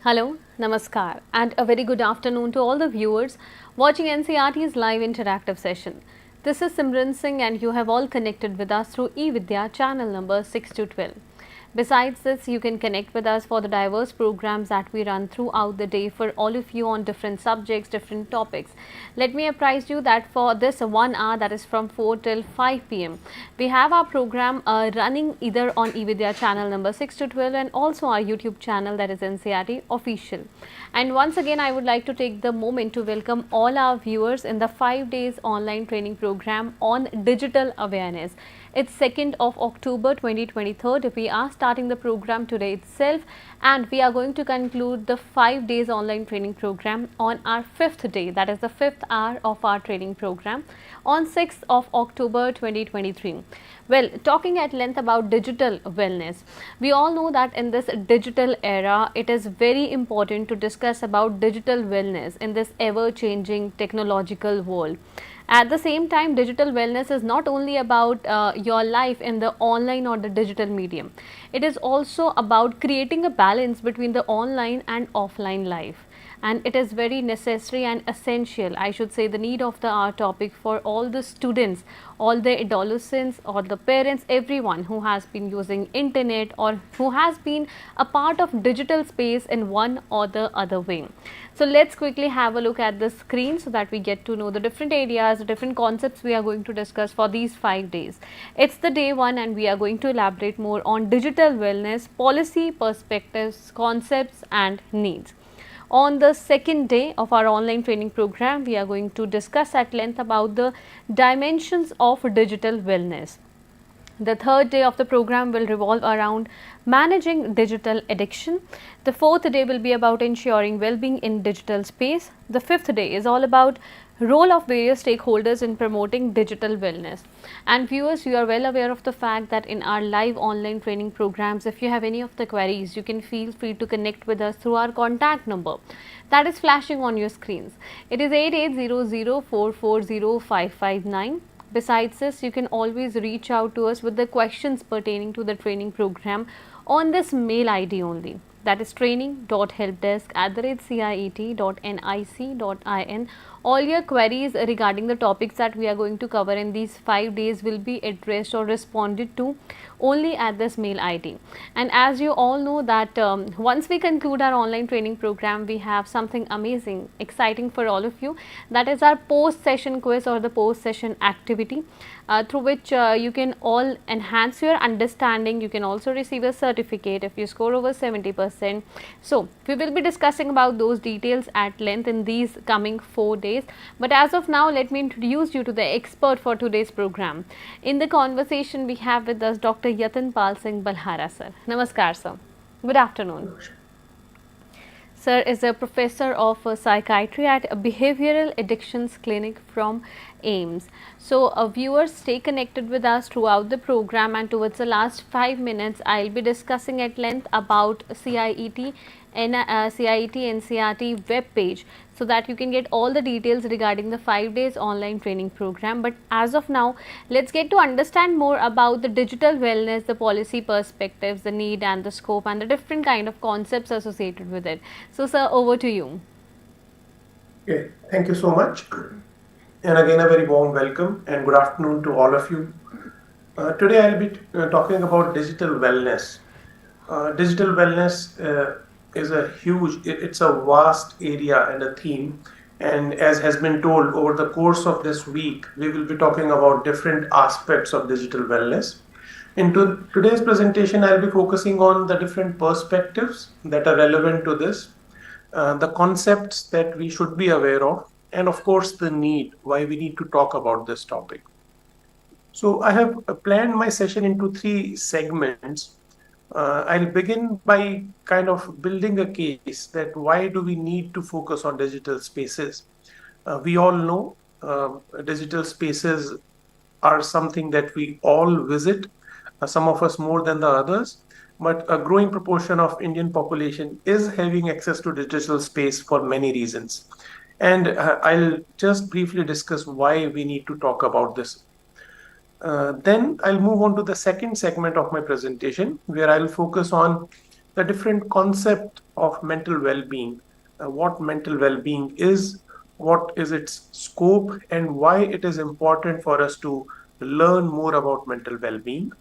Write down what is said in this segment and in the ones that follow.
Hello, Namaskar, and a very good afternoon to all the viewers watching NCRT's live interactive session. This is Simran Singh, and you have all connected with us through eVidya channel number 6 to 12. Besides this, you can connect with us for the diverse programs that we run throughout the day for all of you on different subjects, different topics. Let me apprise you that for this 1 hour, that is from 4 till 5 pm, we have our program running either on eVidya channel number 6 to 12 and also our YouTube channel, that is NCRT official. And once again, I would like to take the moment to welcome all our viewers in the 5 days online training program on digital awareness. It's 2nd of October 2023. We are starting the program today itself, and we are going to conclude the 5 days online training program on our 5th day, that is the 5th hour of our training program on 6th of October 2023. Well, talking at length about digital wellness, we all know that in this digital era, it is very important to discuss about digital wellness in this ever changing technological world. At the same time, digital wellness is not only about your life in the online or the digital medium. It is also about creating a balance between the online and offline life. And it is very necessary and essential, I should say, the need of the hour topic for all the students, all the adolescents, all the parents, everyone who has been using internet or who has been a part of digital space in one or the other way. So let's quickly have a look at the screen so that we get to know the different areas, the different concepts we are going to discuss for these 5 days. It's the day 1 and we are going to elaborate more on digital wellness, policy, perspectives, concepts and needs. On the second day of our online training program, we are going to discuss at length about the dimensions of digital wellness. The third day of the program will revolve around managing digital addiction. The fourth day will be about ensuring well-being in digital space. The fifth day is all about role of various stakeholders in promoting digital wellness. And viewers, you are well aware of the fact that in our live online training programs, if you have any of the queries, you can feel free to connect with us through our contact number that is flashing on your screens. It is 8800440559. Besides this, you can always reach out to us with the questions pertaining to the training program on this mail ID only, that is training.helpdesk@ciet.nic.in. All your queries regarding the topics that we are going to cover in these 5 days will be addressed or responded to only at this mail ID. And as you all know that once we conclude our online training program, we have something amazing, exciting for all of you. That is our post-session quiz or the post-session activity through which you can all enhance your understanding. You can also receive a certificate if you score over 70%. So we will be discussing about those details at length in these coming 4 days. But as of now, let me introduce you to the expert for today's program. In the conversation, we have with us Dr. Yatin Pal Singh Balhara sir. Namaskar sir. Good afternoon. Sir is a professor of psychiatry at a behavioral addictions clinic from AIMS. So viewers, stay connected with us throughout the program, and towards the last 5 minutes I will be discussing at length about CIET NCRT web page, so that you can get all the details regarding the 5 days online training program. But as of now, let's get to understand more about the digital wellness, the policy perspectives, the need and the scope and the different kind of concepts associated with it. So sir, over to you. Okay, thank you so much. And again, a very warm welcome and good afternoon to all of you. Today I'll be talking about digital wellness. Digital wellness is it's a vast area and a theme. And as has been told, over the course of this week, we will be talking about different aspects of digital wellness. In today's presentation, I'll be focusing on the different perspectives that are relevant to this, the concepts that we should be aware of, and of course the need, why we need to talk about this topic. So I have planned my session into 3 segments. I'll begin by kind of building a case that why do we need to focus on digital spaces. We all know digital spaces are something that we all visit, some of us more than the others, but a growing proportion of Indian population is having access to digital space for many reasons. And I'll just briefly discuss why we need to talk about this. Then I'll move on to the second segment of my presentation, where I'll focus on the different concept of mental well-being, what mental well-being is, what is its scope, and why it is important for us to learn more about mental well-being.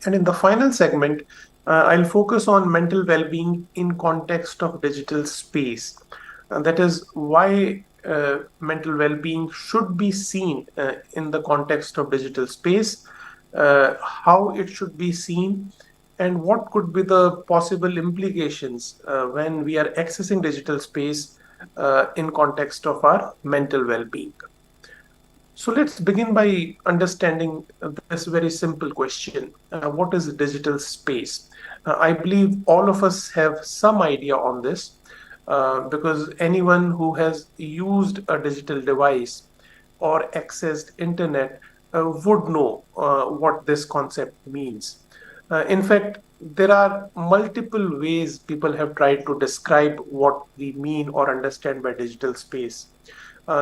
And in the final segment, I'll focus on mental well-being in context of digital space. That is why mental well-being should be seen in the context of digital space, how it should be seen, and what could be the possible implications when we are accessing digital space in context of our mental well-being. So let's begin by understanding this very simple question. What is digital space? I believe all of us have some idea on this because anyone who has used a digital device or accessed internet would know what this concept means. In fact, there are multiple ways people have tried to describe what we mean or understand by digital space.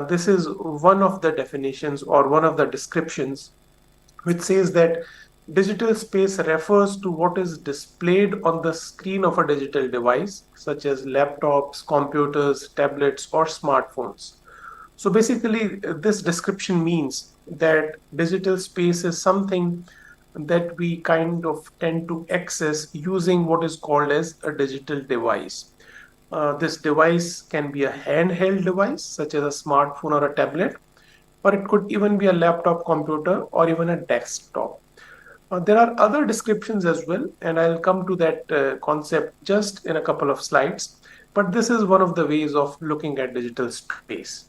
This is one of the definitions or one of the descriptions which says that digital space refers to what is displayed on the screen of a digital device, such as laptops, computers, tablets, or smartphones. So basically, this description means that digital space is something that we kind of tend to access using what is called as a digital device. This device can be a handheld device, such as a smartphone or a tablet, or it could even be a laptop computer or even a desktop. There are other descriptions as well, and I'll come to that concept just in a couple of slides. But this is one of the ways of looking at digital space.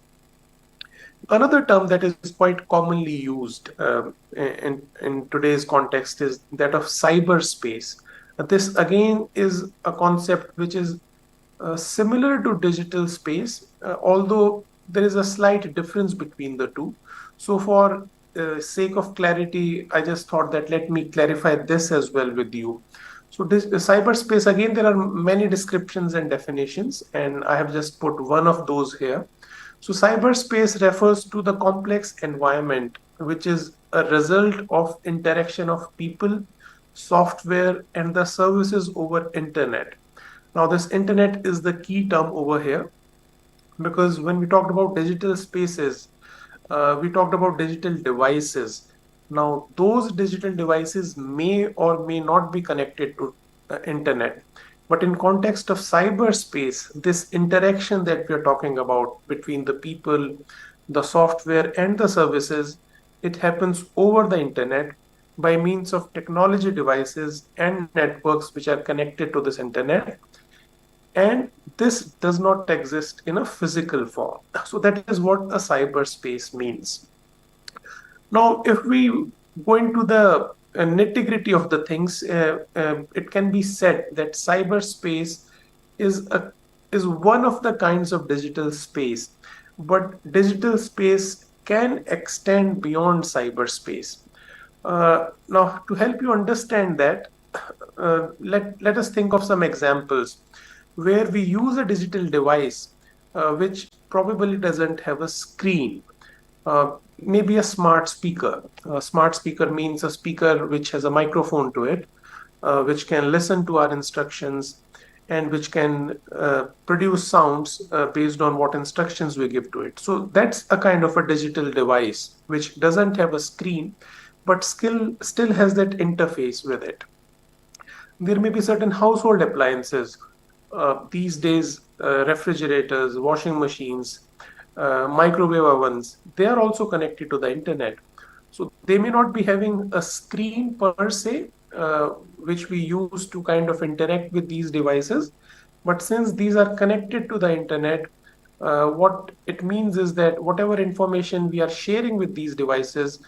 Another term that is quite commonly used in today's context is that of cyberspace. This again is a concept which is similar to digital space, although there is a slight difference between the two. So, for sake of clarity, I just thought that let me clarify this as well with you. So, this cyberspace again, there are many descriptions and definitions, and I have just put one of those here. So, cyberspace refers to the complex environment which is a result of interaction of people, software, and the services over internet. Now, this internet is the key term over here because when we talked about digital spaces, we talked about digital devices. Now, those digital devices may or may not be connected to internet. But in context of cyberspace, this interaction that we are talking about between the people, the software, and the services, it happens over the internet by means of technology devices and networks which are connected to this internet, and this does not exist in a physical form. So that is what a cyberspace means. Now, if we go into the nitty-gritty of the things, it can be said that cyberspace is a is one of the kinds of digital space, but digital space can extend beyond cyberspace. Now, to help you understand that, let us think of some examples where we use a digital device which probably doesn't have a screen. Maybe a smart speaker. A smart speaker means a speaker which has a microphone to it, which can listen to our instructions and which can produce sounds based on what instructions we give to it. So that's a kind of a digital device which doesn't have a screen, but still has that interface with it. There may be certain household appliances. These days, refrigerators, washing machines, microwave ovens, they are also connected to the internet. So they may not be having a screen per se, which we use to kind of interact with these devices. But since these are connected to the internet, what it means is that whatever information we are sharing with these devices,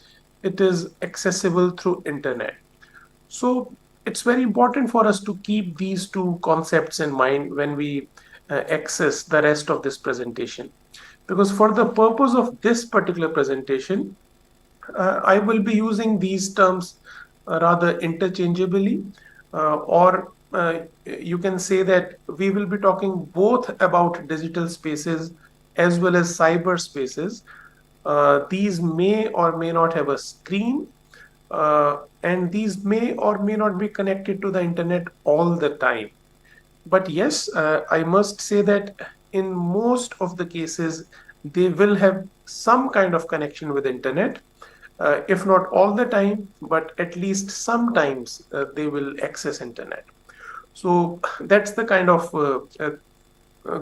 it is accessible through internet. So it's very important for us to keep these two concepts in mind when we access the rest of this presentation. Because for the purpose of this particular presentation, I will be using these terms rather interchangeably, or you can say that we will be talking both about digital spaces as well as cyber spaces. These may or may not have a screen, and these may or may not be connected to the internet all the time. But yes, I must say that in most of the cases, they will have some kind of connection with internet, if not all the time, but at least sometimes they will access internet. So that's the kind of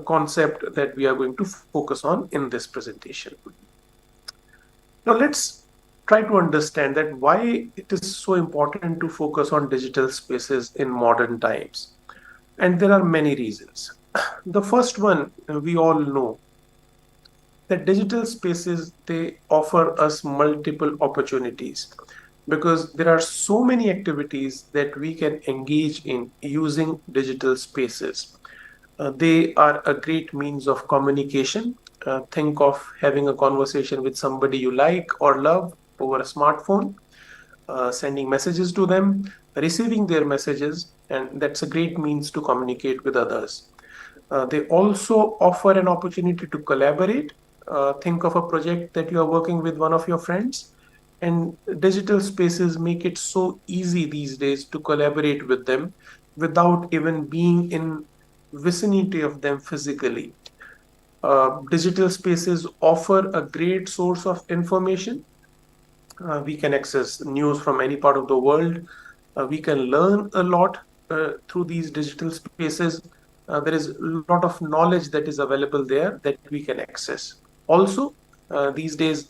concept that we are going to focus on in this presentation. Now let's try to understand that why it is so important to focus on digital spaces in modern times. And there are many reasons. The first one, we all know that digital spaces, they offer us multiple opportunities because there are so many activities that we can engage in using digital spaces. They are a great means of communication. Think of having a conversation with somebody you like or love over a smartphone, sending messages to them, receiving their messages, and that's a great means to communicate with others. They also offer an opportunity to collaborate. Think of a project that you are working with one of your friends, and digital spaces make it so easy these days to collaborate with them without even being in vicinity of them physically. Digital spaces offer a great source of information. We can access news from any part of the world. We can learn a lot through these digital spaces. There is a lot of knowledge that is available there that we can access. Also, these days,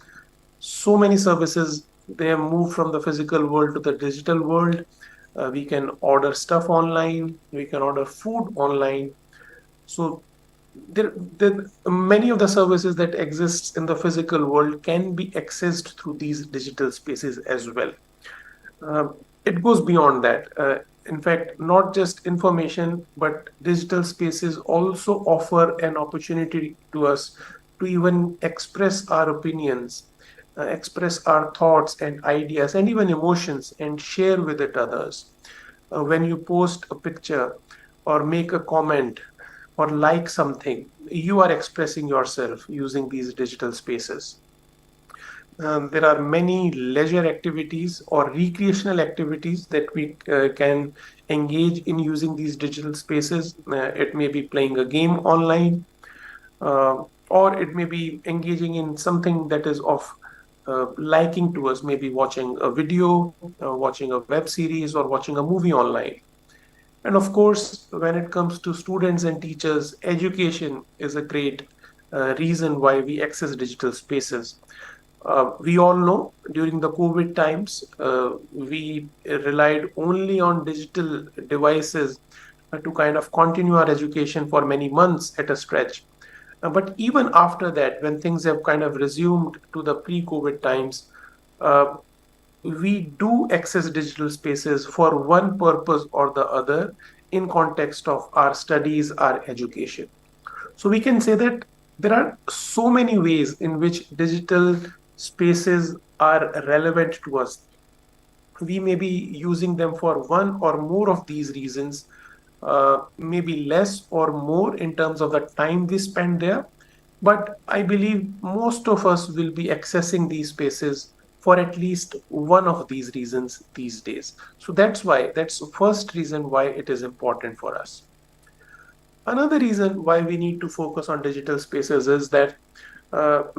so many services, they have moved from the physical world to the digital world. We can order stuff online. We can order food online. So there many of the services that exists in the physical world can be accessed through these digital spaces as well. uh, it goes beyond that. In fact, not just information, but digital spaces also offer an opportunity to us to even express our opinions, express our thoughts and ideas and even emotions and share with it others. When you post a picture or make a comment or like something, you are expressing yourself using these digital spaces. There are many leisure activities or recreational activities that we can engage in using these digital spaces. It may be playing a game online, uh, or it may be engaging in something that is of liking to us, maybe watching a video, watching a web series, or watching a movie online. And of course, when it comes to students and teachers, education is a great reason why we access digital spaces. We all know during the COVID times, we relied only on digital devices to kind of continue our education for many months at a stretch. But even after that, when things have kind of resumed to the pre-COVID times, uh, we do access digital spaces for one purpose or the other in context of our studies, our education. So we can say that there are so many ways in which digital spaces are relevant to us. We may be using them for one or more of these reasons, maybe less or more in terms of the time we spend there. But I believe most of us will be accessing these spaces for at least one of these reasons these days. So that's the first reason why it is important for us. Another reason why we need to focus on digital spaces is that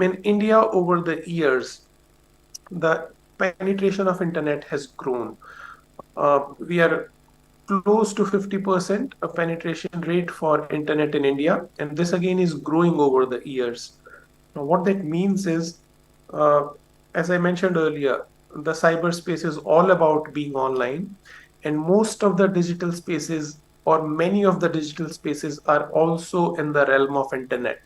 in India over the years, the penetration of internet has grown. We are close to 50% of penetration rate for internet in India, and this again is growing over the years. Now, what that means is, uh, as I mentioned earlier, the cyberspace is all about being online, and most of the digital spaces or many of the digital spaces are also in the realm of internet.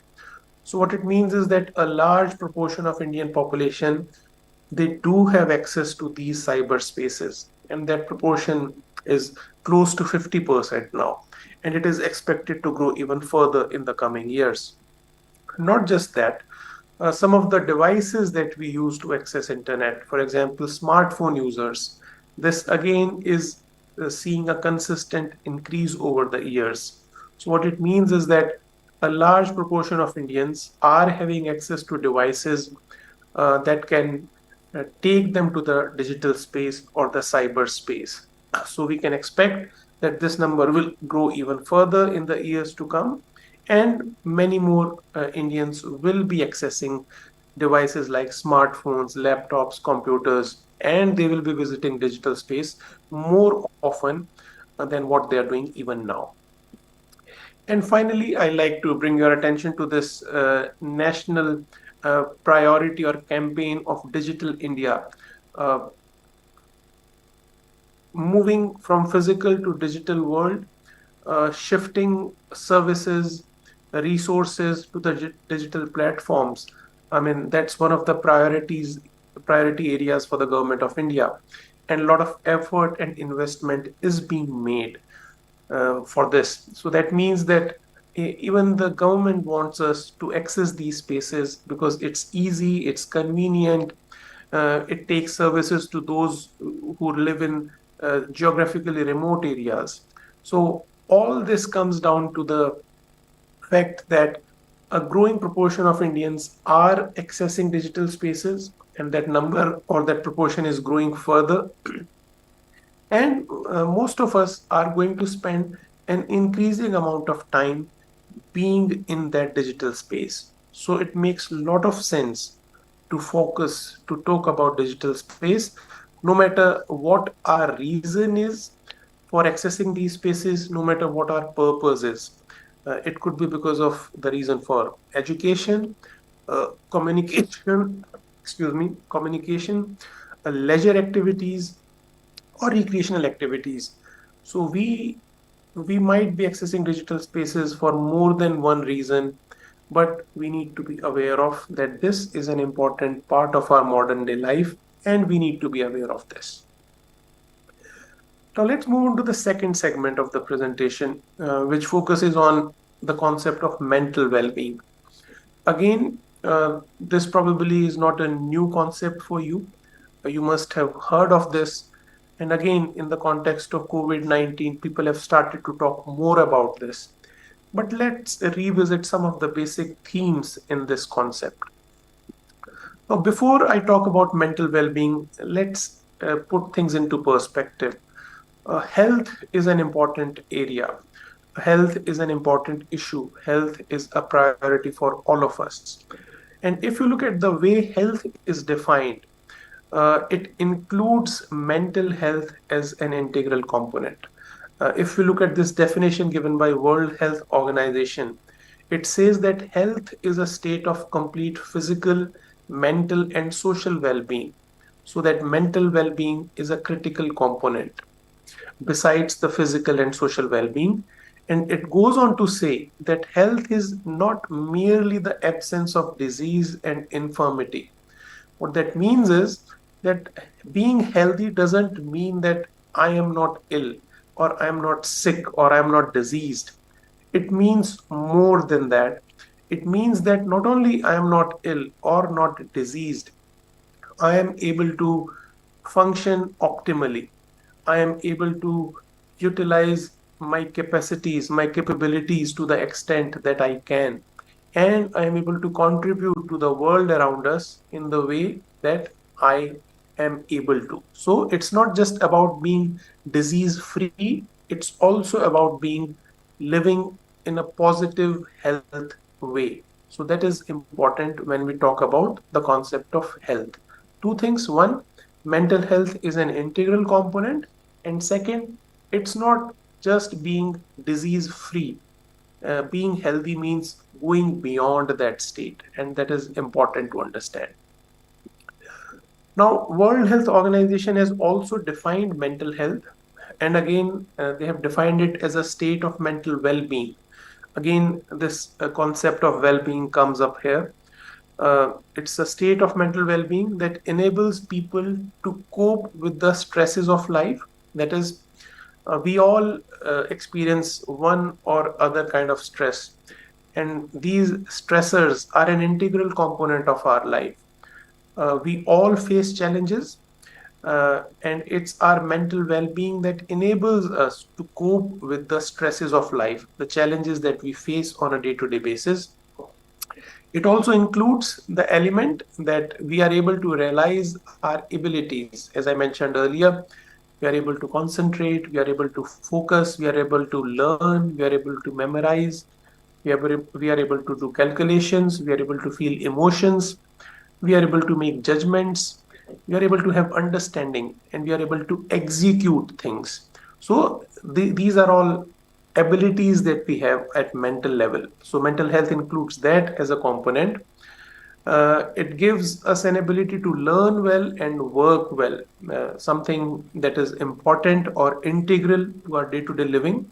So what it means is that a large proportion of Indian population, they do have access to these cyberspaces, and that proportion is close to 50% now, and it is expected to grow even further in the coming years. Not just that, some of the devices that we use to access internet, for example, smartphone users, this again is seeing a consistent increase over the years. So what it means is that a large proportion of Indians are having access to devices that can take them to the digital space or the cyberspace. So we can expect that this number will grow even further in the years to come, and many more Indians will be accessing devices like smartphones, laptops, computers, and they will be visiting digital space more often than what they are doing even now. And finally, I like to bring your attention to this national priority or campaign of Digital India, uh, moving from physical to digital world, shifting services, resources to the digital platforms. I mean, that's one of the priority areas for the government of India. And a lot of effort and investment is being made for this. So that means that even the government wants us to access these spaces because it's easy, it's convenient, it takes services to those who live in geographically remote areas. So all this comes down to the fact that a growing proportion of Indians are accessing digital spaces, and that number or that proportion is growing further. And most of us are going to spend an increasing amount of time being in that digital space. So it makes a lot of sense to focus, to talk about digital space, no matter what our reason is for accessing these spaces, no matter what our purpose is. It could be because of the reason for education, communication, excuse me, communication, leisure activities, or recreational activities. So we might be accessing digital spaces for more than one reason, but we need to be aware of that this is an important part of our modern day life, and we need to be aware of this. Now let's move on to the second segment of the presentation, which focuses on the concept of mental well-being. Again, this probably is not a new concept for you. You must have heard of this. And again, in the context of COVID-19, people have started to talk more about this. But let's revisit some of the basic themes in this concept. Now, before I talk about mental well being, let's put things into perspective. Health is an important area. Health is an important issue. Health is a priority for all of us. And if you look at the way health is defined, it includes mental health as an integral component. If we look at this definition given by World Health Organization, it says that health is a state of complete physical, mental, and social well-being. So that mental well-being is a critical component besides the physical and social well-being. And it goes on to say that health is not merely the absence of disease and infirmity. What that means is that being healthy doesn't mean that I am not ill, or I am not sick, or I am not diseased. It means more than that. It means that not only I am not ill or not diseased, I am able to function optimally. I am able to utilize my capacities, my capabilities to the extent that I can. And I am able to contribute to the world around us in the way that I am able to. So it's not just about being disease free, it's also about being living in a positive health way. So that is important when we talk about the concept of health. Two things: one, mental health is an integral component, and second, it's not just being disease free. Being healthy means going beyond that state, and that is important to understand. Now, World Health Organization has also defined mental health, and again, they have defined it as a state of mental well-being. Again, this concept of well-being comes up here. It's a state of mental well-being that enables people to cope with the stresses of life. That is, we all experience one or other kind of stress, and these stressors are an integral component of our life. We all face challenges, and it's our mental well-being that enables us to cope with the stresses of life, the challenges that we face on a day-to-day basis. It also includes the element that we are able to realize our abilities, as I mentioned earlier. we are able to concentrate, we are able to focus, we are able to learn, we are able to memorize, we are able to do calculations, we are able to feel emotions, we are able to make judgments, we are able to have understanding, and we are able to execute things. So these are all abilities that we have at mental level. So mental health includes that as a component. It gives us an ability to learn well and work well, something that is important or integral to our day-to-day living.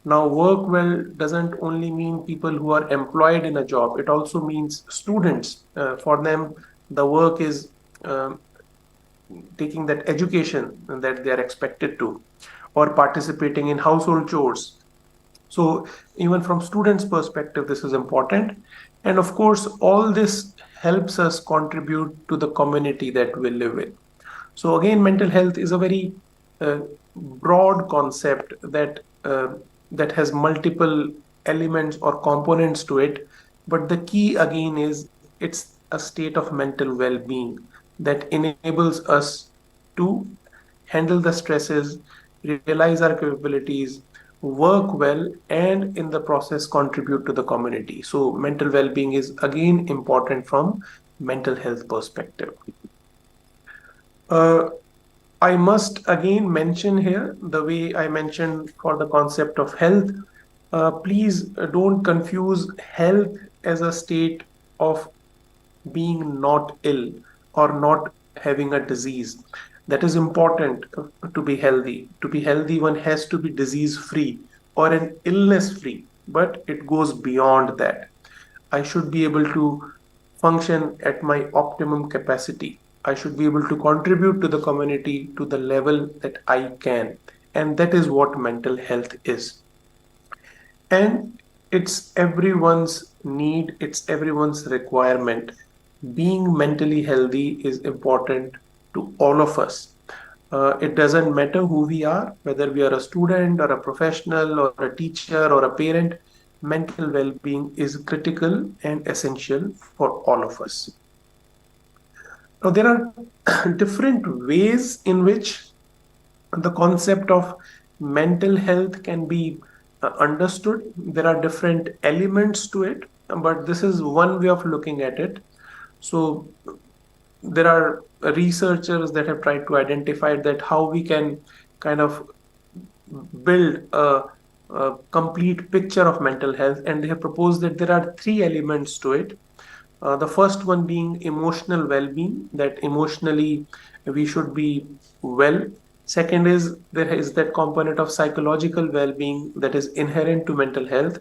Now, work well doesn't only mean people who are employed in a job, it also means students. For them, the work is um taking that education that they are expected to, or participating in household chores. So, even from students' perspective, this is important. And of course, all this helps us contribute to the community that we live in. So again, mental health is a very uh, broad concept that has multiple elements or components to it. But the key again is it's a state of mental well-being that enables us to handle the stresses, realize our capabilities, work well, and in the process contribute to the community. So mental well-being is again important from mental health perspective. Uh, I must again mention here the way I mentioned for the concept of health. Please don't confuse health as a state of being not ill or not having a disease. That is important to be healthy. To be healthy, one has to be disease free or an illness free, but it goes beyond that. I should be able to function at my optimum capacity. I should be able to contribute to the community to the level that I can. And that is what mental health is. And it's everyone's need, it's everyone's requirement. Being mentally healthy is important to all of us. It doesn't matter who we are, whether we are a student or a professional or a teacher or a parent, mental well being is critical and essential for all of us. Now, there are different ways in which the concept of mental health can be understood. There are different elements to it, but this is one way of looking at it. So, there are researchers that have tried to identify that how we can kind of build a complete picture of mental health, and they have proposed that there are three elements to it. The first one being emotional well-being, that emotionally we should be well. Second is there is that component of psychological well-being that is inherent to mental health.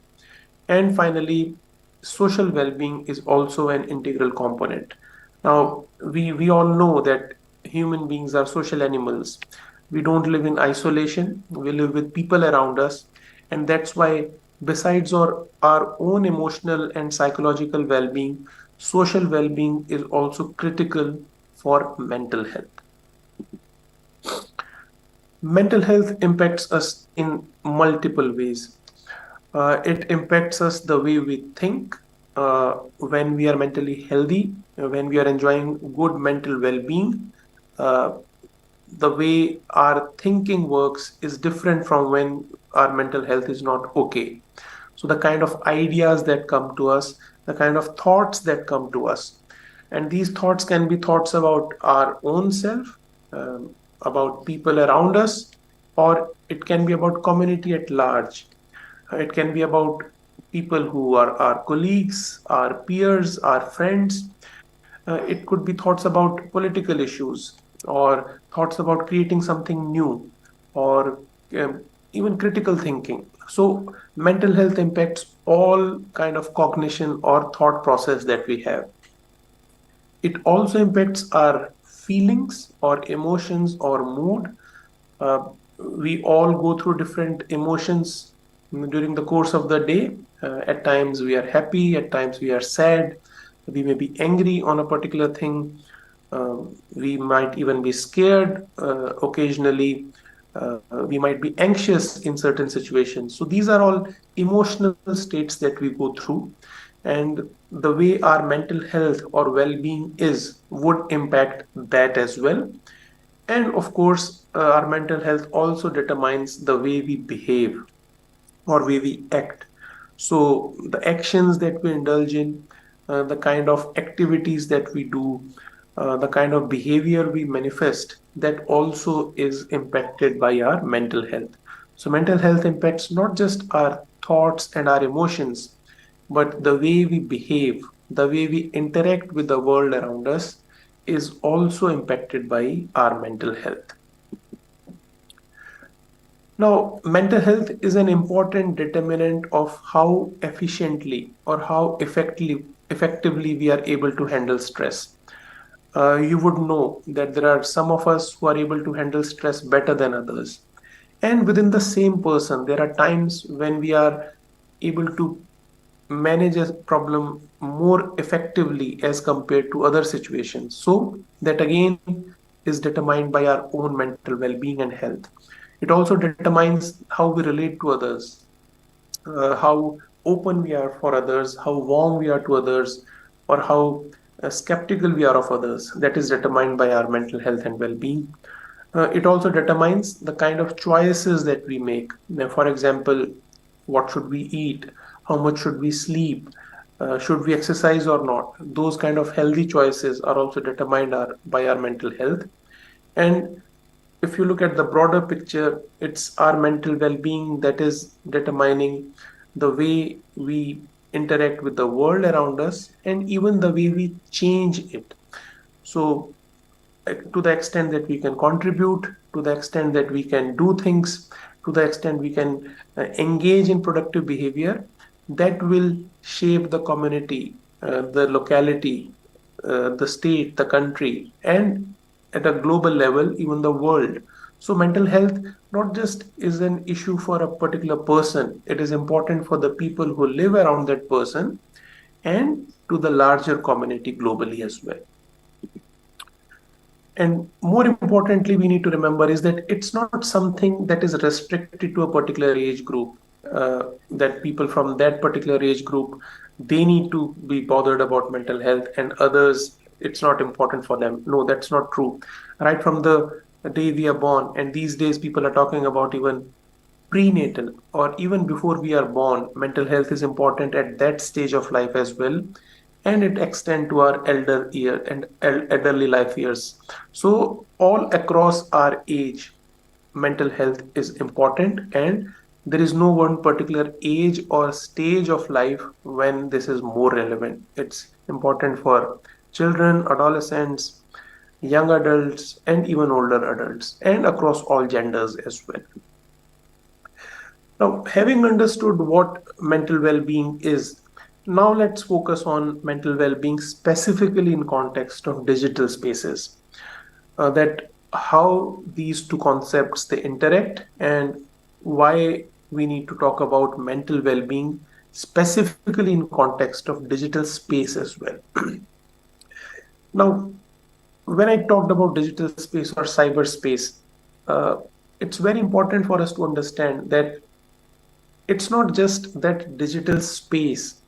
And finally, social well-being is also an integral component. Now, we all know that human beings are social animals. We don't live in isolation, we live with people around us. And that's why, besides our own emotional and psychological well being, social well being is also critical for mental health. Mental health impacts us in multiple ways. It impacts us the way we think. When we are mentally healthy, when we are enjoying good mental well being, uh, the way our thinking works is different from when our mental health is not okay. So, the kind of ideas that come to us, the kind of thoughts that come to us, and these thoughts can be thoughts about our own self, about people around us, or it can be about community at large. It can be about people who are our colleagues, our peers, our friends. It could be thoughts about political issues or thoughts about creating something new or even critical thinking. So mental health impacts all kind of cognition or thought process that we have. It also impacts our feelings or emotions or mood. Uh, we all go through different emotions during the course of the day. At times we are happy, at times we are sad, we may be angry on a particular thing, we might even be scared occasionally, we might be anxious in certain situations. So these are all emotional states that we go through, and the way our mental health or well-being is would impact that as well. And of course, our mental health also determines the way we behave or way we act. So, the actions that we indulge in, the kind of activities that we do, the kind of behavior we manifest, that also is impacted by our mental health. So, mental health impacts not just our thoughts and our emotions, but the way we behave, the way we interact with the world around us is also impacted by our mental health. Now, mental health is an important determinant of how efficiently or how effectively we are able to handle stress. You would know that there are some of us who are able to handle stress better than others. And within the same person, there are times when we are able to manage a problem more effectively as compared to other situations. So, that again is determined by our own mental well being and health. It also determines how we relate to others, how open we are for others, how warm we are to others, or how skeptical we are of others. That is determined by our mental health and well being. It also determines the kind of choices that we make. Now, for example, what should we eat? How much should we sleep? Should we exercise or not? Those kind of healthy choices are also determined by our mental health. And if you look at the broader picture, it's our mental well being that is determining the way we interact with the world around us and even the way we change it. So, to the extent that we can contribute, to the extent that we can do things, to the extent we can engage in productive behavior, that will shape the community, the locality, the state, the country, and at a global level, even the world. So, mental health not just is an issue for a particular person, it is important for the people who live around that person and to the larger community globally as well. And more importantly, we need to remember is that it's not something that is restricted to a particular age group. That people from that particular age group they need to be bothered about mental health, and others it's not important for them. No, that's not true. Right from the day we are born, and these days people are talking about even prenatal or even before we are born, mental health is important at that stage of life as well, and it extend to our elder year and elderly life years. So all across our age, mental health is important, and there is no one particular age or stage of life when this is more relevant. It's important for children, adolescents, young adults, and even older adults, and across all genders as well. Now, having understood what mental well being is, now let's focus on mental well being specifically in context of digital spaces. That how these two concepts they interact and why we need to talk about mental well being specifically in context of digital space as well. Now, when I talked about digital space or cyberspace, uh, it's very important for us to understand that it's not just that digital space,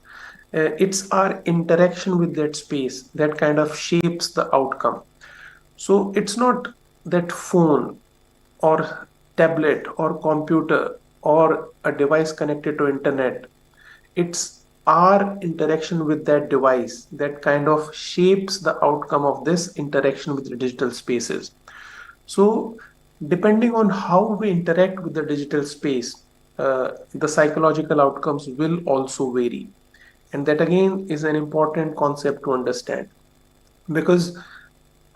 it's our interaction with that space that kind of shapes the outcome. So it's not that phone or tablet or computer or a device connected to internet. It's our interaction with that device that kind of shapes the outcome of this interaction with the digital spaces. So, depending on how we interact with the digital space, the psychological outcomes will also vary. And that again is an important concept to understand because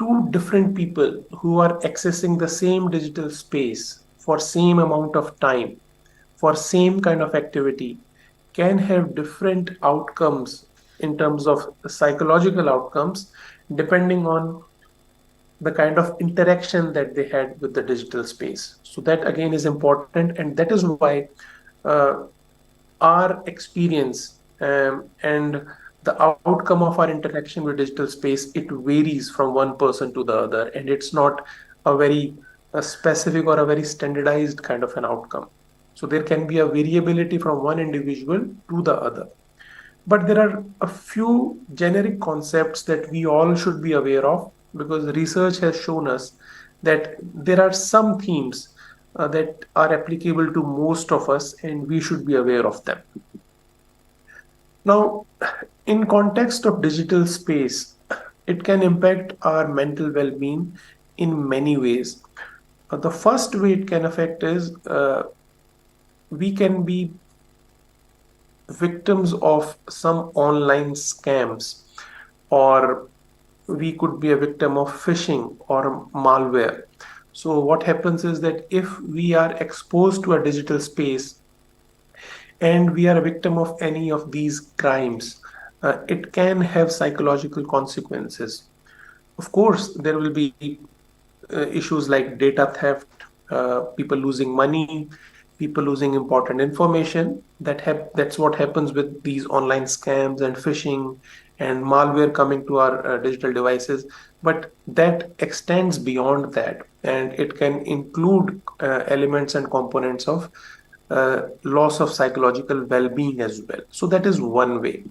two different people who are accessing the same digital space for same amount of time for same kind of activity can have different outcomes in terms of psychological outcomes depending on the kind of interaction that they had with the digital space. So that again is important, and that is why uh, our experience and the outcome of our interaction with digital space it varies from one person to the other, and it's not a very specific or a very standardized kind of an outcome. So there can be a variability from one individual to the other, but there are a few generic concepts that we all should be aware of because research has shown us that there are some themes that are applicable to most of us, and we should be aware of them. Now, in context of digital space, it can impact our mental well-being in many ways. The first way it can affect is we can be victims of some online scams, or we could be a victim of phishing or malware. So, what happens is that if we are exposed to a digital space and we are a victim of any of these crimes, it can have psychological consequences. Of course, there will be issues like data theft, people losing money, people losing important information. That's what happens with these online scams and phishing and malware coming to our digital devices. But that extends beyond that, and it can include elements and components of loss of psychological well-being as well. So that is one way.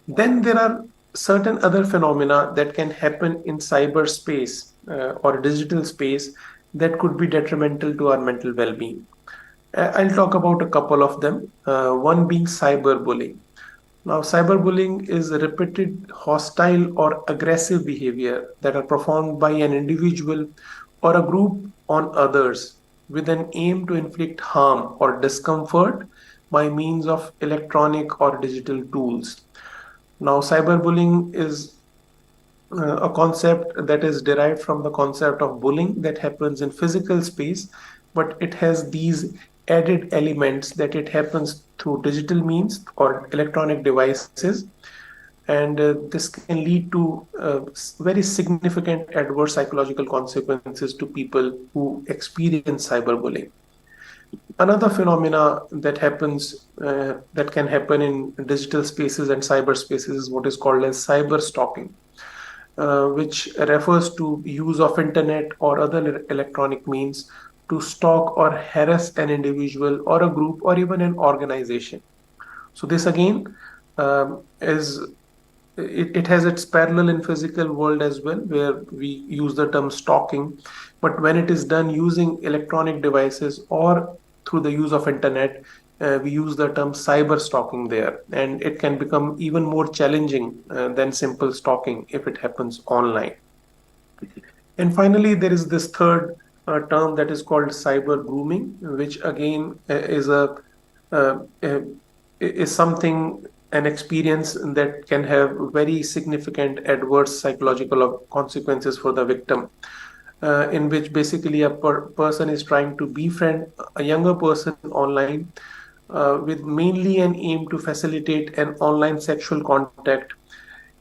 Then there are certain other phenomena that can happen in cyberspace or digital space that could be detrimental to our mental well-being. I'll talk about a couple of them. One being cyberbullying. Now, cyberbullying is repeated hostile or aggressive behavior that are performed by an individual or a group on others with an aim to inflict harm or discomfort by means of electronic or digital tools. Now, cyberbullying is a concept that is derived from the concept of bullying that happens in physical space, but it has these added elements that it happens through digital means or electronic devices, and this can lead to very significant adverse psychological consequences to people who experience cyberbullying. Another phenomena that can happen in digital spaces and cyberspaces is what is called as cyber stalking, which refers to use of internet or other electronic means to stalk or harass an individual or a group or even an organization. So this again is it has its parallel in physical world as well, where we use the term stalking, but when it is done using electronic devices or through the use of internet, we use the term cyber stalking there, and it can become even more challenging than simple stalking if it happens online. And finally, there is this third term that is called cyber grooming, which again uh, uh, is something, an experience that can have very significant adverse psychological consequences for the victim, in which basically a person is trying to befriend a younger person online with mainly an aim to facilitate an online sexual contact,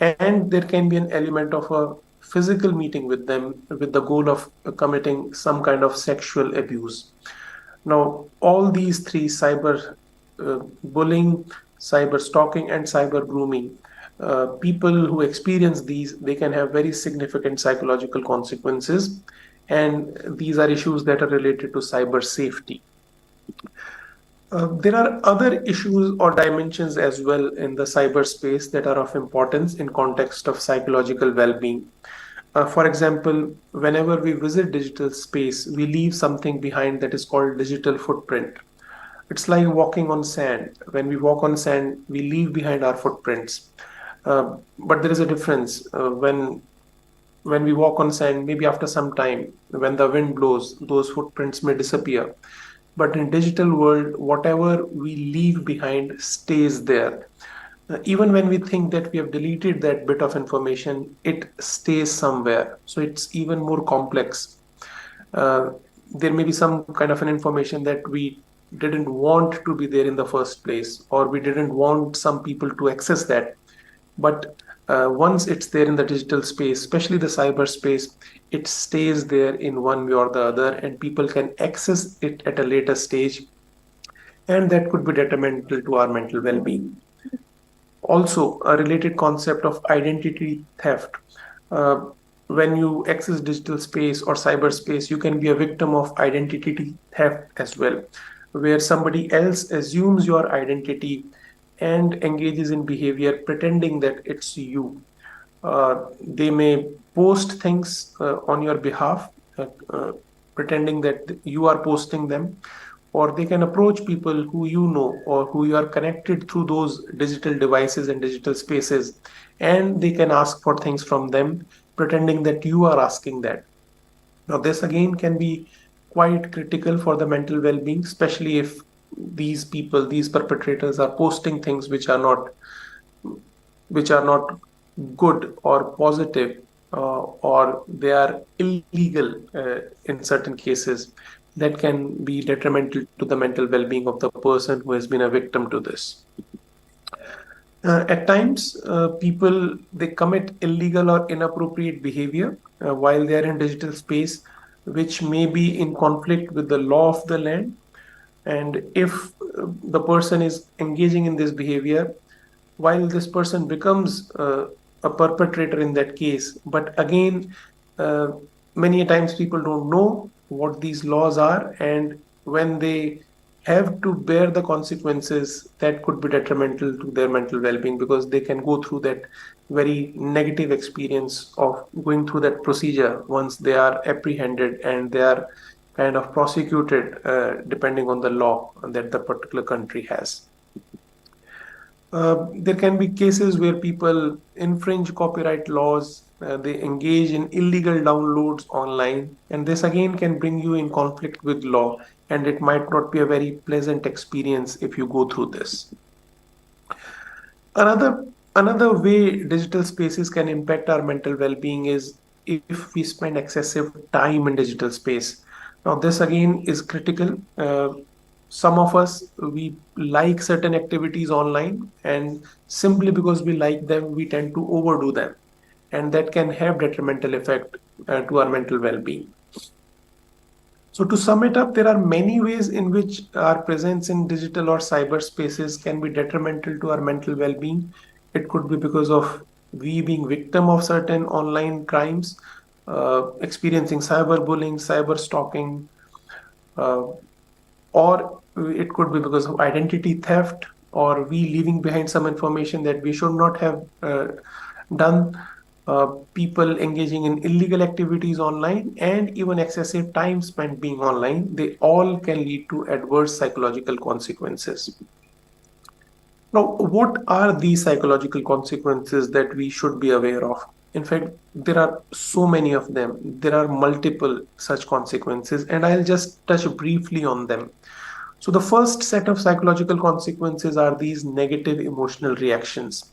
and there can be an element of a physical meeting with them with the goal of committing some kind of sexual abuse. Now, all these three, cyber bullying, cyber stalking, and cyber grooming, people who experience these, they can have very significant psychological consequences, and these are issues that are related to cyber safety. There are other issues or dimensions as well in the cyberspace that are of importance in context of psychological well-being. For example, whenever we visit digital space, we leave something behind that is called digital footprint. It's like walking on sand. When we walk on sand, we leave behind our footprints. But there is a difference when we walk on sand, maybe after some time, when the wind blows, those footprints may disappear. But in digital world, whatever we leave behind stays there. Even when we think that we have deleted that bit of information, it stays somewhere. So it's even more complex. Uh, there may be some kind of an information that we didn't want to be there in the first place, or we didn't want some people to access that. But once it's there in the digital space, especially the cyberspace, it stays there in one way or the other, and people can access it at a later stage, and that could be detrimental to our mental well-being. Also, a related concept of identity theft. Uh, when you access digital space or cyberspace, you can be a victim of identity theft as well, where somebody else assumes your identity and engages in behavior pretending that it's you. They may post things on your behalf, uh, uh, pretending that you are posting them, or they can approach people who you know or who you are connected through those digital devices and digital spaces, and they can ask for things from them, pretending that you are asking that. Now, this again can be quite critical for the mental well being, especially if these people, these perpetrators, are posting things which are not good or positive, or they are illegal in certain cases, that can be detrimental to the mental well-being of the person who has been a victim to this. At times, people, they commit illegal or inappropriate behavior while they are in digital space, which may be in conflict with the law of the land. And if the person is engaging in this behavior, while this person becomes a perpetrator in that case, but again, uh, many times people don't know what these laws are, and when they have to bear the consequences, that could be detrimental to their mental well-being, because they can go through that very negative experience of going through that procedure once they are apprehended and they are kind of prosecuted depending on the law that the particular country has. There can be cases where people infringe copyright laws, they engage in illegal downloads online, and this again can bring you in conflict with law, and it might not be a very pleasant experience if you go through this. Another way digital spaces can impact our mental well-being is if we spend excessive time in digital space. Now, this again is critical. Some of us, we like certain activities online, and simply because we like them, we tend to overdo them, and that can have detrimental effect to our mental well-being. So, to sum it up, there are many ways in which our presence in digital or cyber spaces can be detrimental to our mental well being. It could be because of we being victim of certain online crimes, experiencing cyberbullying, cyber stalking, uh, or it could be because of identity theft, or we leaving behind some information that we should not have done, people engaging in illegal activities online, and even excessive time spent being online. They all can lead to adverse psychological consequences. Now, what are these psychological consequences that we should be aware of? In fact, there are so many of them. There are multiple such consequences, and I'll just touch briefly on them. So, the first set of psychological consequences are these negative emotional reactions.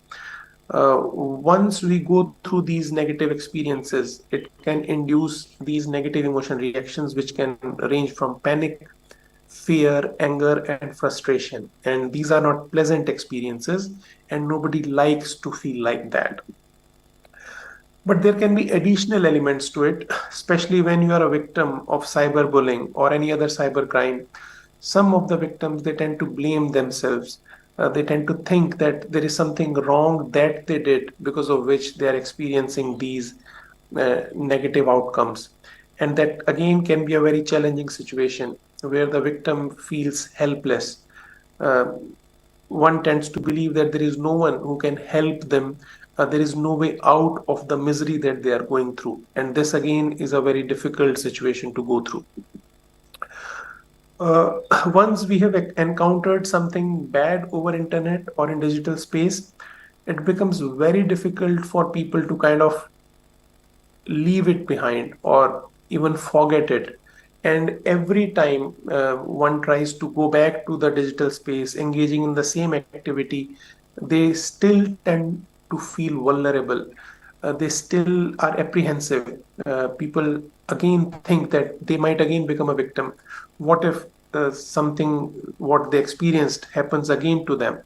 Once we go through these negative experiences, it can induce these negative emotional reactions, which can range from panic, fear, anger, and frustration. And these are not pleasant experiences, and nobody likes to feel like that. But there can be additional elements to it, especially when you are a victim of cyberbullying or any other cybercrime. Some of the victims, they tend to blame themselves. They tend to think that there is something wrong that they did, because of which they are experiencing these negative outcomes. And that again can be a very challenging situation where the victim feels helpless. Uh, One tends to believe that there is no one who can help them. There is no way out of the misery that they are going through. And this again is a very difficult situation to go through. uh, Once we have encountered something bad over internet or in digital space, it becomes very difficult for people to kind of leave it behind or even forget it. And every time one tries to go back to the digital space, engaging in the same activity, they still tend to feel vulnerable. They still are apprehensive. People again think that they might again become a victim. What if something what they experienced happens again to them?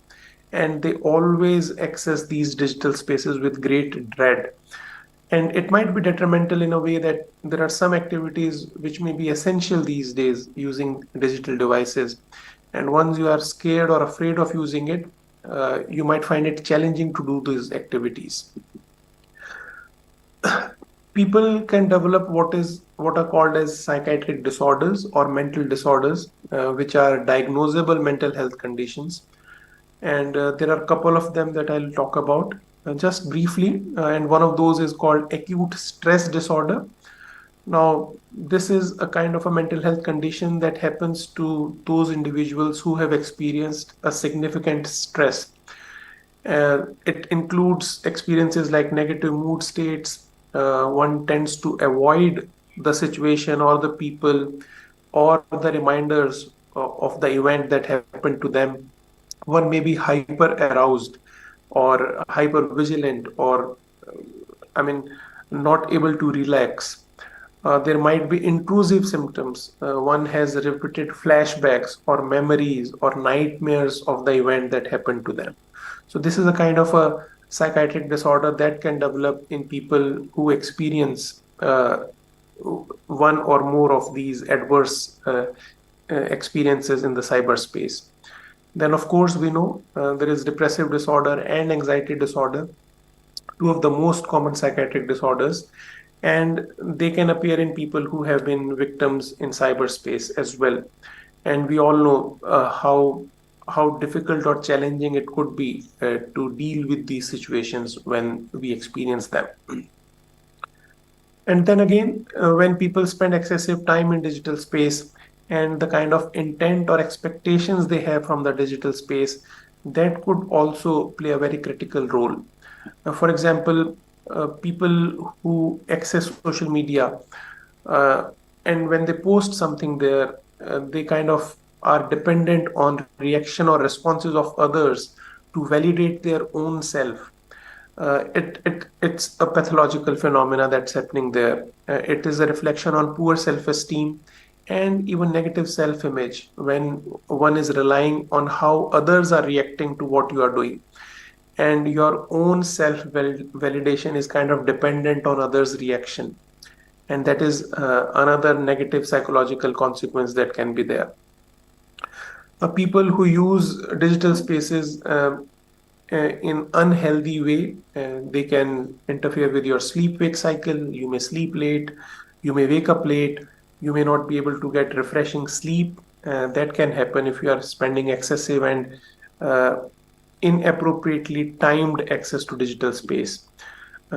And they always access these digital spaces with great dread. And it might be detrimental in a way that there are some activities which may be essential these days using digital devices. And once you are scared or afraid of using it, you might find it challenging to do these activities. People can develop what are called as psychiatric disorders or mental disorders, which are diagnosable mental health conditions. And there are a couple of them that I'll talk about. just briefly, and one of those is called acute stress disorder. Now, this is a kind of a mental health condition that happens to those individuals who have experienced a significant stress. It includes experiences like negative mood states. One tends to avoid the situation or the people or the reminders of the event that happened to them. One may be hyper aroused or hyper vigilant or, I mean, not able to relax. There might be intrusive symptoms. One has repeated flashbacks or memories or nightmares of the event that happened to them. So, this is a kind of a psychiatric disorder that can develop in people who experience one or more of these adverse experiences in the cyberspace. Then, of course, we know there is depressive disorder and anxiety disorder, two of the most common psychiatric disorders, and they can appear in people who have been victims in cyberspace as well. And we all know how difficult or challenging it could be to deal with these situations when we experience them. And then again, when people spend excessive time in digital space and the kind of intent or expectations they have from the digital space, that could also play a very critical role. For example, people who access social media, uh, and when they post something there, they kind of are dependent on reaction or responses of others to validate their own self. It's a pathological phenomena that's happening there. It is a reflection on poor self-esteem and even negative self-image when one is relying on how others are reacting to what you are doing, and your own self validation is kind of dependent on others' reaction, and that is another negative psychological consequence that can be there. People who use digital spaces in unhealthy way, they can interfere with your sleep wake cycle. You may sleep late, you may wake up late, you may not be able to get refreshing sleep. That can happen if you are spending excessive and uh, inappropriately timed access to digital space.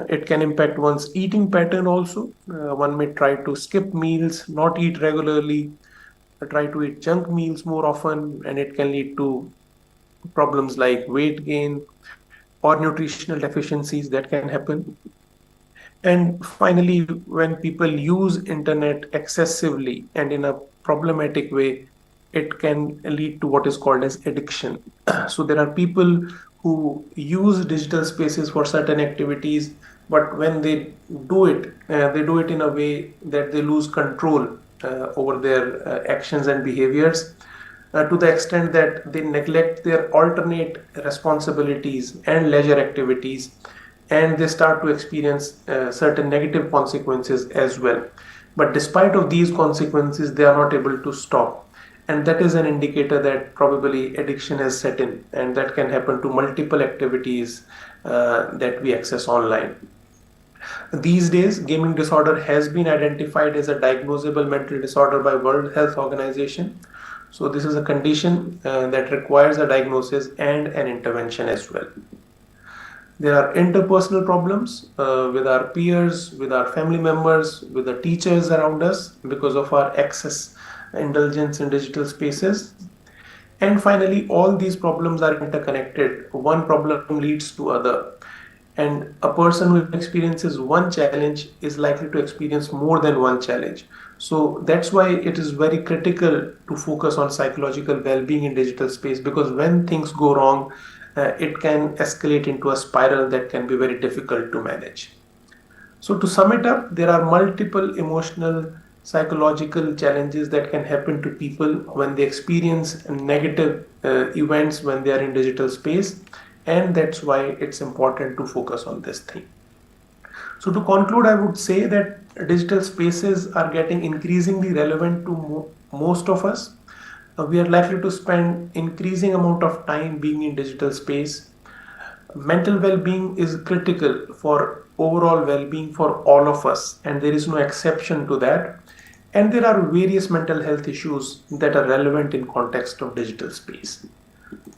It can impact one's eating pattern also. One may try to skip meals, not eat regularly, try to eat junk meals more often, and it can lead to problems like weight gain or nutritional deficiencies that can happen. And finally, when people use internet excessively and in a problematic way, it can lead to what is called as addiction. So there are people who use digital spaces for certain activities, but when they do it in a way that they lose control over their actions and behaviors, to the extent that they neglect their alternate responsibilities and leisure activities, and they start to experience certain negative consequences as well. But despite of these consequences, they are not able to stop, and that is an indicator that probably addiction has set in, and that can happen to multiple activities that we access online. These days, gaming disorder has been identified as a diagnosable mental disorder by World Health Organization. So this is a condition that requires a diagnosis and an intervention as well. There are interpersonal problems with our peers, with our family members, with the teachers around us because of our excess indulgence in digital spaces. And finally, all these problems are interconnected. One problem leads to other. And a person who experiences one challenge is likely to experience more than one challenge. So that's why it is very critical to focus on psychological well-being in digital space, because when things go wrong, it can escalate into a spiral that can be very difficult to manage. So to sum it up, there are multiple emotional, psychological challenges that can happen to people when they experience negative events when they are in digital space, and that's why it's important to focus on this thing. So to conclude, I would say that digital spaces are getting increasingly relevant to most of us. We are likely to spend increasing amount of time being in digital space. Mental well-being is critical for overall well-being for all of us, and there is no exception to that. And there are various mental health issues that are relevant in context of digital space.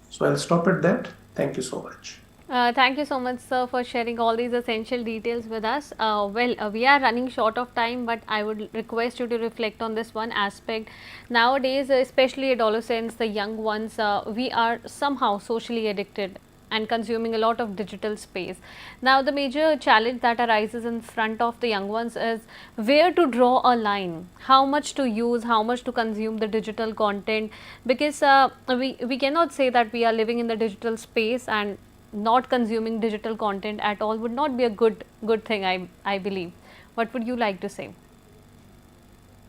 So I'll stop at that. Thank you so much. Thank you so much, sir, for sharing all these essential details with us. We are running short of time, but I would request you to reflect on this one aspect. Nowadays, especially adolescents, the young ones, we are somehow socially addicted and consuming a lot of digital space. Now, the major challenge that arises in front of the young ones is where to draw a line, how much to use, how much to consume the digital content, because we cannot say that we are living in the digital space and not consuming digital content at all would not be a good thing. I believe. What would you like to say?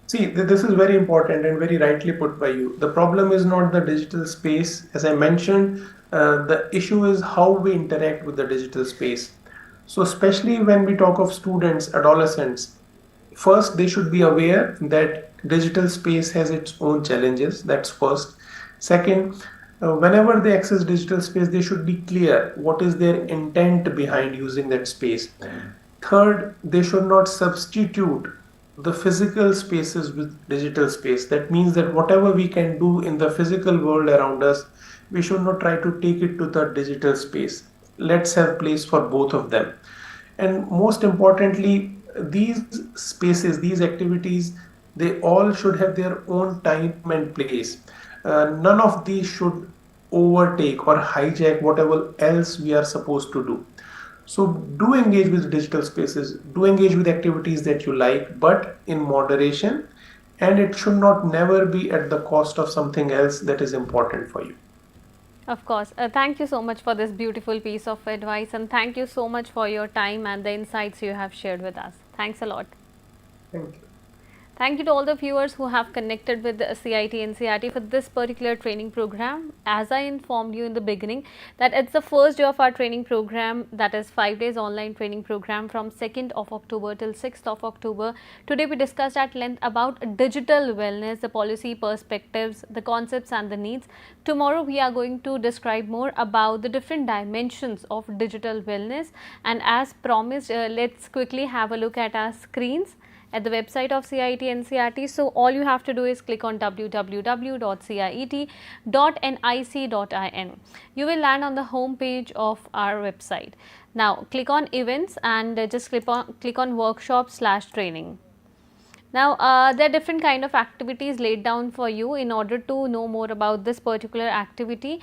See, this is very important and very rightly put by you. The problem is not the digital space. As I mentioned, the issue is how we interact with the digital space. So, especially when we talk of students, adolescents, first they should be aware that digital space has its own challenges. That's first. Second, whenever they access digital space, they should be clear what is their intent behind using that space. Third, they should not substitute the physical spaces with digital space. That means that whatever we can do in the physical world around us, we should not try to take it to the digital space. Let's have place for both of them. And most importantly, these spaces, these activities, they all should have their own time and place. None of these should overtake or hijack whatever else we are supposed to do. So do engage with digital spaces, do engage with activities that you like, but in moderation, and it should not never be at the cost of something else that is important for you. Of course. Thank you so much for this beautiful piece of advice, and thank you so much for your time and the insights you have shared with us. Thanks a lot. Thank you. Thank you to all the viewers who have connected with the CIT NCERT for this particular training program. As I informed you in the beginning that it's the first day of our training program, that is 5 days online training program from 2nd of October till 6th of October. Today we discussed at length about digital wellness, the policy perspectives, the concepts and the needs. Tomorrow we are going to describe more about the different dimensions of digital wellness, and as promised, let's quickly have a look at our screens at the website of CIT NCERT. So, all you have to do is click on www.ciet.nic.in. You will land on the home page of our website. Now, click on events and just click on workshop/training. Now, there are different kind of activities laid down for you in order to know more about this particular activity.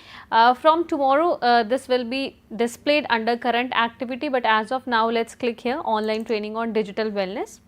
From tomorrow, this will be displayed under current activity, but as of now, let's click here online training on digital wellness.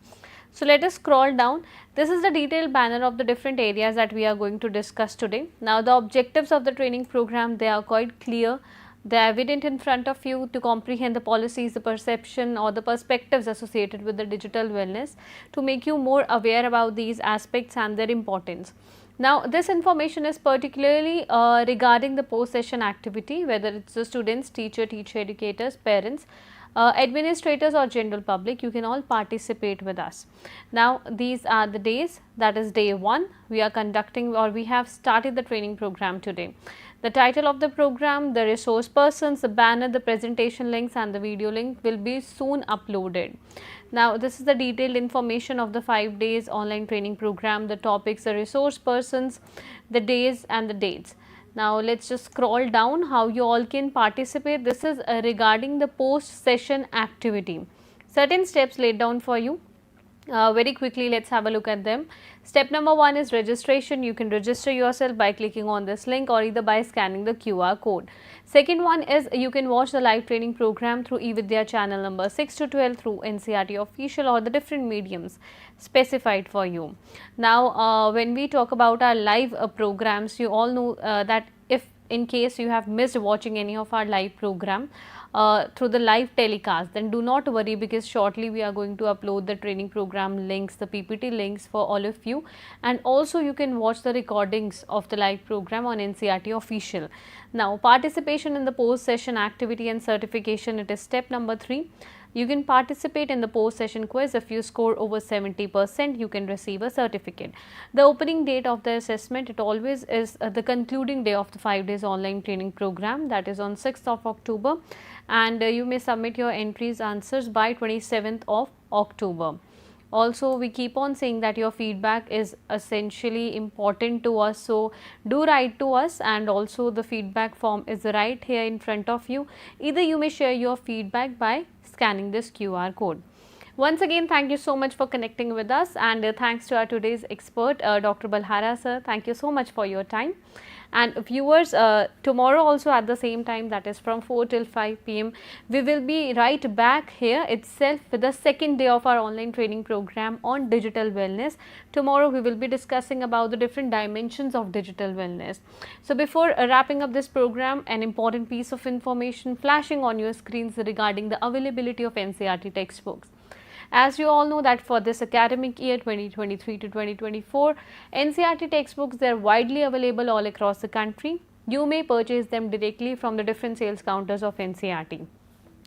So, let us scroll down. This is the detailed banner of the different areas that we are going to discuss today. Now, the objectives of the training program, they are quite clear. They are evident in front of you to comprehend the policies, the perception or the perspectives associated with the digital wellness, to make you more aware about these aspects and their importance. Now, this information is particularly regarding the post-session activity, whether it's the students, teacher educators, parents, administrators or general public, you can all participate with us. Now, these are the days, that is day 1, we are conducting or we have started the training program today. The title of the program, the resource persons, the banner, the presentation links and the video link will be soon uploaded. Now, this is the detailed information of the 5 days online training program, the topics, the resource persons, the days and the dates. Now, let's just scroll down how you all can participate. This is regarding the post session activity. Certain steps laid down for you. Very quickly, let's have a look at them. Step number 1 is registration. You can register yourself by clicking on this link or either by scanning the QR code. Second one is you can watch the live training program through eVidya channel number 6 to 12 through NCERT official or the different mediums specified for you. Now, when we talk about our live programs, you all know that if in case you have missed watching any of our live program through the live telecast, then do not worry, because shortly we are going to upload the training program links, the PPT links for all of you, and also you can watch the recordings of the live program on NCERT official. Now, participation in the post session activity and certification, it is step number 3. You can participate in the post session quiz. If you score over 70%, you can receive a certificate. The opening date of the assessment, it always is the concluding day of the 5 days online training program, that is on 6th of October, and you may submit your entries answers by 27th of October. Also, we keep on saying that your feedback is essentially important to us, so do write to us, and also the feedback form is right here in front of you. Either you may share your feedback by scanning this QR code. Once again, thank you so much for connecting with us, and thanks to our today's expert, Dr. Balhara sir. Thank you so much for your time. And viewers, tomorrow also at the same time, that is from 4 till 5 p.m, we will be right back here itself with the second day of our online training program on digital wellness. Tomorrow we will be discussing about the different dimensions of digital wellness. So before wrapping up this program, an important piece of information flashing on your screens regarding the availability of NCERT textbooks. As you all know that for this academic year 2023 to 2024, NCERT textbooks, they are widely available all across the country. You may purchase them directly from the different sales counters of NCERT.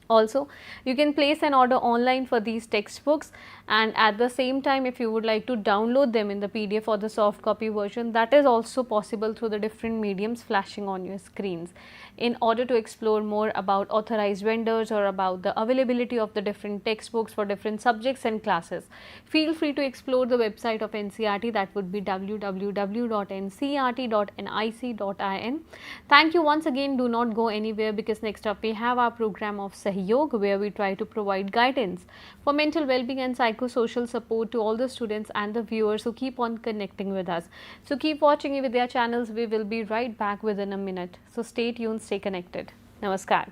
Also, you can place an order online for these textbooks, and at the same time, if you would like to download them in the PDF or the soft copy version, that is also possible through the different mediums flashing on your screens. In order to explore more about authorized vendors or about the availability of the different textbooks for different subjects and classes, feel free to explore the website of NCERT, that would be www.ncert.nic.in. Thank you once again. Do not go anywhere, because next up we have our program of Sahyog, where we try to provide guidance for mental well-being and psychosocial support to all the students and the viewers who keep on connecting with us. So keep watching with their channels. We will be right back within a minute. So stay tuned, stay connected. Namaskar.